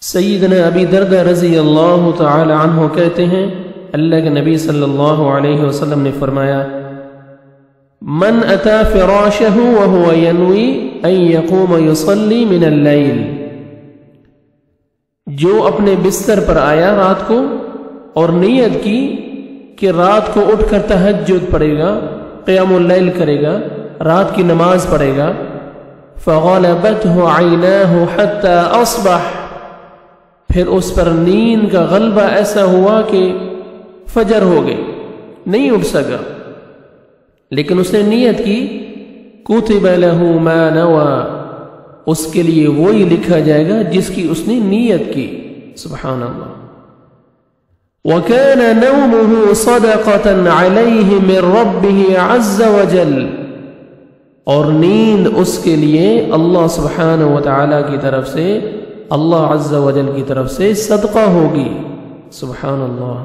سیدنا ابی دردہ رضی اللہ تعالی عنہ کہتے ہیں اللہ کے نبی صلی اللہ علیہ وسلم نے فرمایا من اتا فراشہ وهو ينوی ان يقوم يصلی من اللیل، جو اپنے بستر پر آیا رات کو اور نیت کی کہ رات کو اٹھ کر تہجد پڑھے گا، قیام اللیل کرے گا، رات کی نماز پڑھے گا، فغلبته عیناہ حتی اصبح، پھر اس پر نیند کا غلبہ ایسا ہوا کہ فجر ہو گئی، نہیں اٹھ سکا، لیکن اس نے نیت کی، کتب لہ ما نوى، اس کے لیے وہی لکھا جائے گا جس کی اس نے نیت کی۔ سبحان اللہ۔ وَكَانَ نَوْمُهُ صَدَقَةً عَلَيْهِ مِنْ رَبِّهِ عَزَّ وَجَلَّ، اور نیند اس کے لیے اللہ سبحانہ وتعالی کی طرف سے، اللہ عز و جل کی طرف سے صدقہ ہوگی۔ سبحان اللہ۔